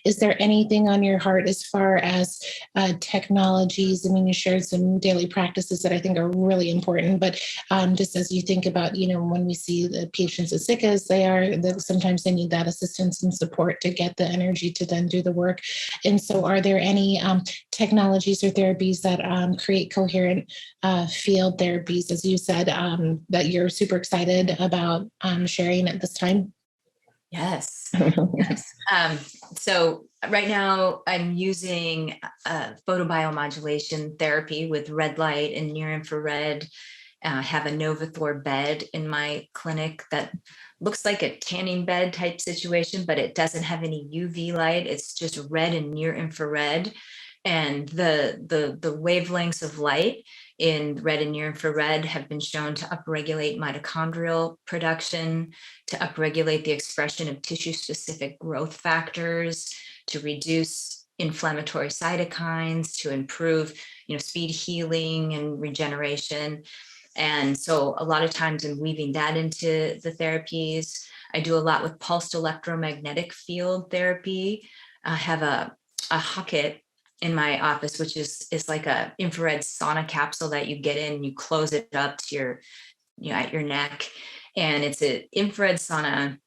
is there anything on your heart as far as technologies? I mean, you shared some daily practices that I think are really important, but just as you think about, when we see the patients as sick as they are, that sometimes they need that assistance and support to get the energy to then do the work. And so are there any technologies or therapies that create coherent field therapies, as you said, that you're super excited about sharing at this time? Yes. Yes. So right now I'm using photobiomodulation therapy with red light and near infrared. Have a Novathor bed in my clinic that looks like a tanning bed type situation, but it doesn't have any UV light. It's just red and near infrared. And the wavelengths of light in red and near infrared have been shown to upregulate mitochondrial production, to upregulate the expression of tissue-specific growth factors, to reduce inflammatory cytokines, to improve, speed healing and regeneration. And so a lot of times I'm weaving that into the therapies. I do a lot with pulsed electromagnetic field therapy. I have a Hocket in my office, which is like a infrared sauna capsule that you get in, you close it up to your, at your neck. And it's an infrared sauna.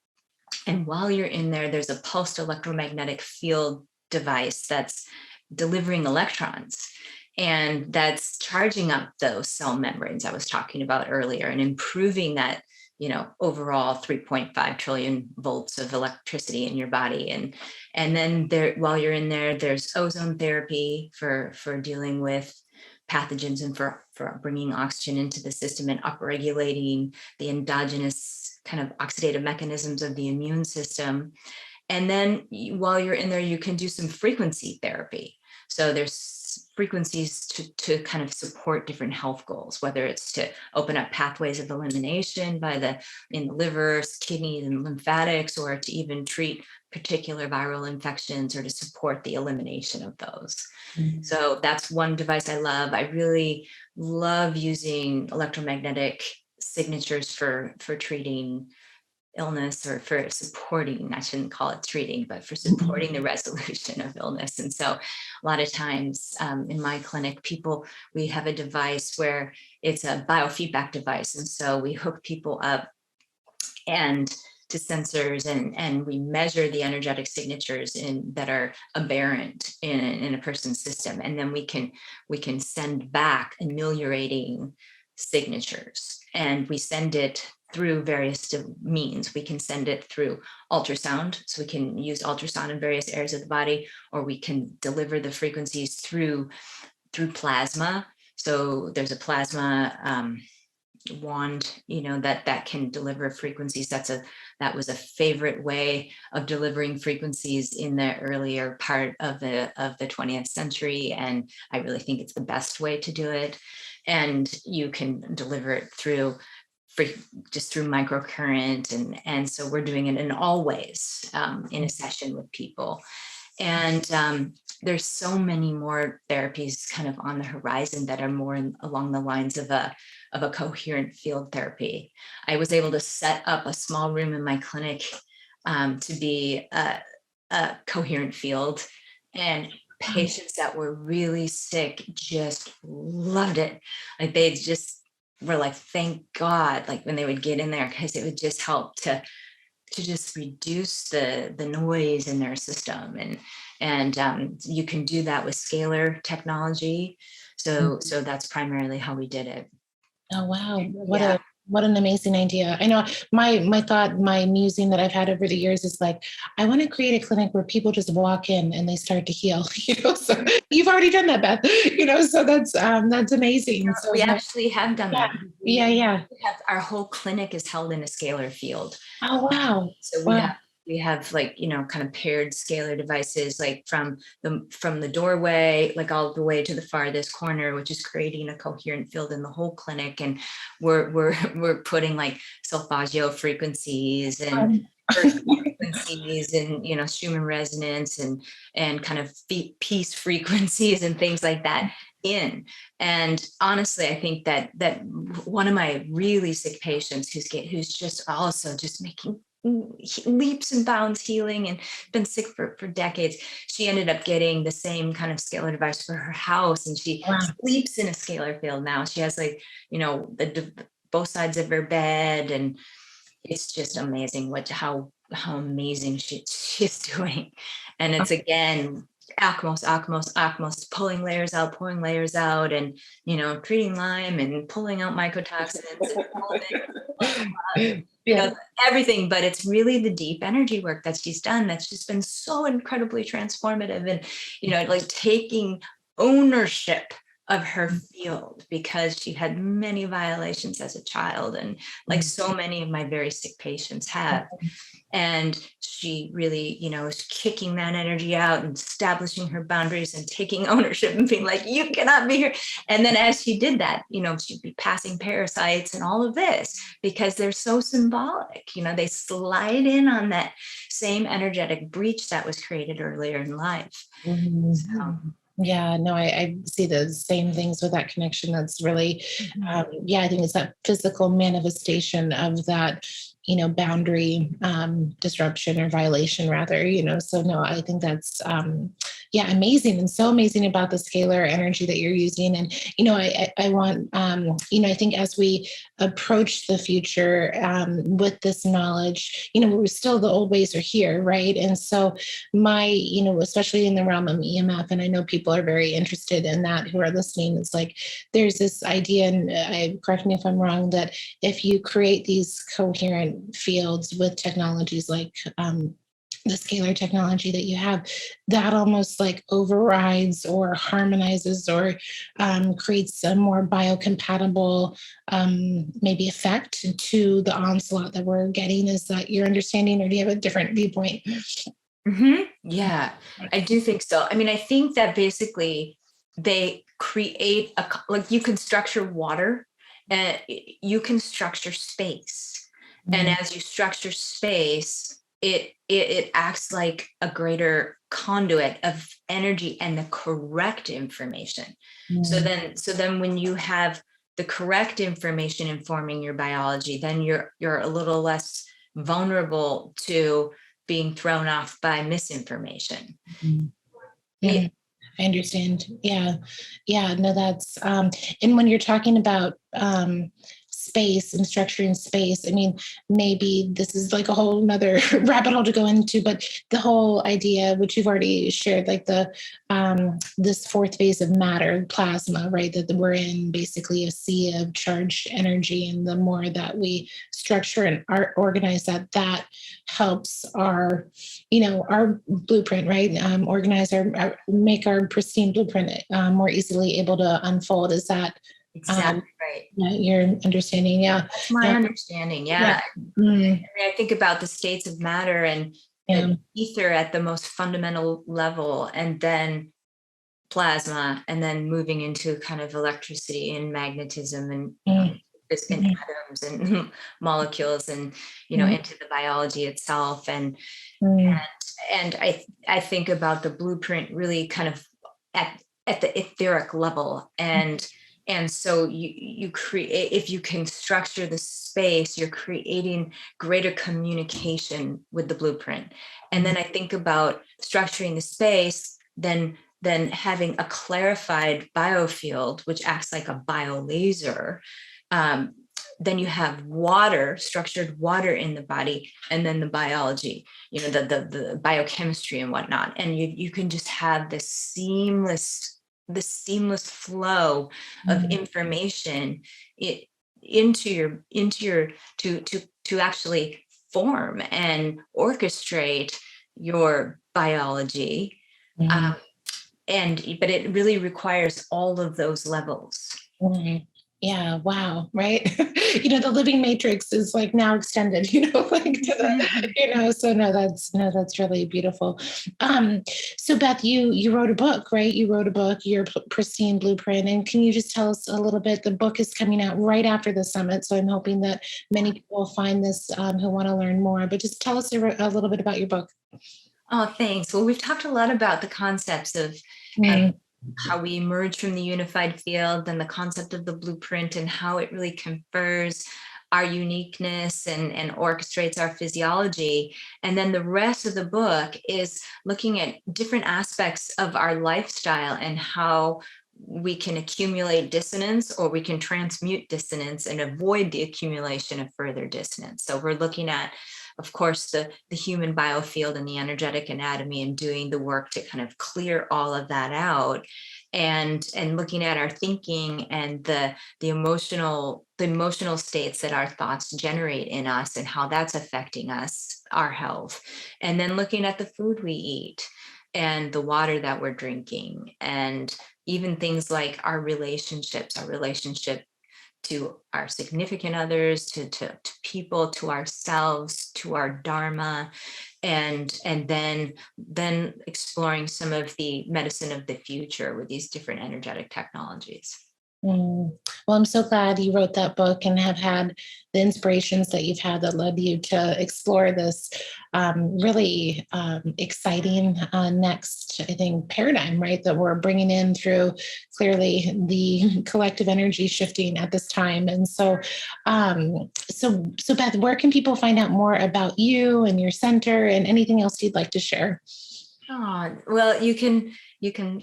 And while you're in there, there's a pulsed electromagnetic field device that's delivering electrons. And that's charging up those cell membranes I was talking about earlier and improving that, overall 3.5 trillion volts of electricity in your body. And then there, while you're in there, there's ozone therapy for dealing with pathogens and for bringing oxygen into the system and upregulating the endogenous kind of oxidative mechanisms of the immune system. And then while you're in there, you can do some frequency therapy. So there's frequencies to kind of support different health goals, whether it's to open up pathways of elimination in the liver, kidneys, and lymphatics, or to even treat particular viral infections or to support the elimination of those. Mm-hmm. So that's one device I love. I really love using electromagnetic signatures for treating illness, or for supporting, I shouldn't call it treating, but for supporting the resolution of illness. And so a lot of times in my clinic, we have a device where it's a biofeedback device. And so we hook people up and to sensors and we measure the energetic signatures that are aberrant in a person's system. And then we can send back ameliorating signatures, and we send it through various means. We can send it through ultrasound, so we can use ultrasound in various areas of the body, or we can deliver the frequencies through plasma. So there's a plasma wand, that can deliver frequencies. That was a favorite way of delivering frequencies in the earlier part of the 20th century, and I really think it's the best way to do it. And you can deliver it just through microcurrent, and so we're doing it in all ways in a session with people. And there's so many more therapies kind of on the horizon that are more along the lines of a coherent field therapy. I was able to set up a small room in my clinic to be a coherent field, and patients that were really sick just loved it. Like they just were like, thank God, like when they would get in there, because it would just help to just reduce the noise in their system. And you can do that with scalar technology. So that's primarily how we did it. Oh, wow. What an amazing idea. I know my musing that I've had over the years is like, I want to create a clinic where people just walk in and they start to heal, so you've already done that, Beth, so that's amazing. So we actually have done that. Yeah. Our whole clinic is held in a scalar field. Oh, wow. So we have like, kind of paired scalar devices, like from the doorway, like all the way to the farthest corner, which is creating a coherent field in the whole clinic. And we're putting like solfeggio frequencies and frequencies and, Schumann resonance and kind of peace frequencies and things like that in. And honestly, I think that one of my really sick patients who's just also just making leaps and bounds healing and been sick for decades. She ended up getting the same kind of scalar device for her house, and she Wow. sleeps in a scalar field now. She has like, both sides of her bed, and it's just amazing how amazing she's doing. And it's again Akmos, pulling layers out, and treating Lyme and pulling out mycotoxins and Yeah. everything. But it's really the deep energy work that she's done that's just been so incredibly transformative, and like taking ownership of her field, because she had many violations as a child, and like so many of my very sick patients have. And she really, is kicking that energy out and establishing her boundaries and taking ownership and being like, you cannot be here. And then as she did that, she'd be passing parasites and all of this, because they're so symbolic. They slide in on that same energetic breach that was created earlier in life. So. Yeah, no, I see the same things with that connection. That's really, I think it's that physical manifestation of that, boundary disruption or violation rather, so no, I think that's, amazing, and so amazing about the scalar energy that you're using. And, I want, I think as we approach the future with this knowledge, we're still, the old ways are here, right? And so especially in the realm of EMF, and I know people are very interested in that who are listening, it's like there's this idea, and correct me if I'm wrong, that if you create these coherent fields with technologies like the scalar technology that you have, that almost like overrides or harmonizes or creates a more biocompatible maybe effect to the onslaught that we're getting. Is that your understanding, or do you have a different viewpoint? Yeah, I do think so. I mean, I think that basically they create like you can structure water, and you can structure space. And as you structure space, it acts like a greater conduit of energy and the correct information. So then when you have the correct information informing your biology, then you're a little less vulnerable to being thrown off by misinformation. I understand. Yeah. No, that's and when you're talking about space and structuring space, I mean, maybe this is like a whole nother rabbit hole to go into, but the whole idea, which you've already shared, like the this fourth phase of matter, plasma, right? That we're in basically a sea of charged energy, and the more that we structure and organize that helps our, our blueprint, right? Organize make our pristine blueprint more easily able to unfold. Is that exactly right? Yeah, your understanding. Yeah. That's my understanding. Yeah. I mean, I think about the states of matter and ether at the most fundamental level, and then plasma, and then moving into kind of electricity and magnetism, and atoms and molecules, and into the biology itself. And I think about the blueprint really kind of at the etheric level. And so you create, if you can structure the space, you're creating greater communication with the blueprint. And then I think about structuring the space, then having a clarified biofield, which acts like a biolaser. Then you have water, structured water in the body, and then the biology, the biochemistry and whatnot. And you can just have this seamless flow of information into your to actually form and orchestrate your biology. But it really requires all of those levels. Yeah. Wow. Right. The living matrix is like now extended, like to the, so that's really beautiful. So Beth, you wrote a book, right? You wrote a book, your pristine blueprint. And can you just tell us a little bit? The book is coming out right after the summit. So I'm hoping that many people find this who want to learn more, but just tell us a little bit about your book. Oh, thanks. Well, we've talked a lot about the concepts of how we emerge from the unified field, and the concept of the blueprint, and how it really confers our uniqueness and orchestrates our physiology. And then the rest of the book is looking at different aspects of our lifestyle and how we can accumulate dissonance, or we can transmute dissonance and avoid the accumulation of further dissonance. So we're looking at, of course, the human biofield and the energetic anatomy, and doing the work to kind of clear all of that out, and looking at our thinking and the emotional states that our thoughts generate in us, and how that's affecting us, our health. And then looking at the food we eat and the water that we're drinking, and even things like our relationships, our relationship to our significant others, to people, to ourselves, to our dharma, and then exploring some of the medicine of the future with these different energetic technologies. Well, I'm so glad you wrote that book and have had the inspirations that you've had that led you to explore this really exciting next, I think, paradigm, right, that we're bringing in through clearly the collective energy shifting at this time. And so, so Beth, where can people find out more about you and your center and anything else you'd like to share? Oh, well, you can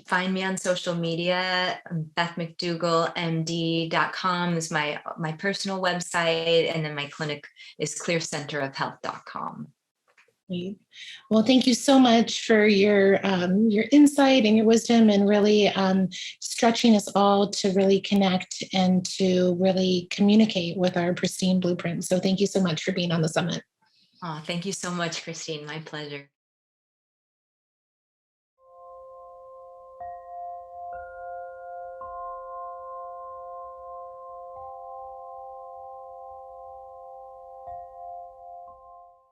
find me on social media. BethMcDougallMD.com is my personal website, and then my clinic is clearcenterofhealth.com. Great. Well, thank you so much for your insight and your wisdom, and really stretching us all to really connect and to really communicate with our pristine blueprint. So thank you so much for being on the summit. Oh, thank you so much, Christine. My pleasure.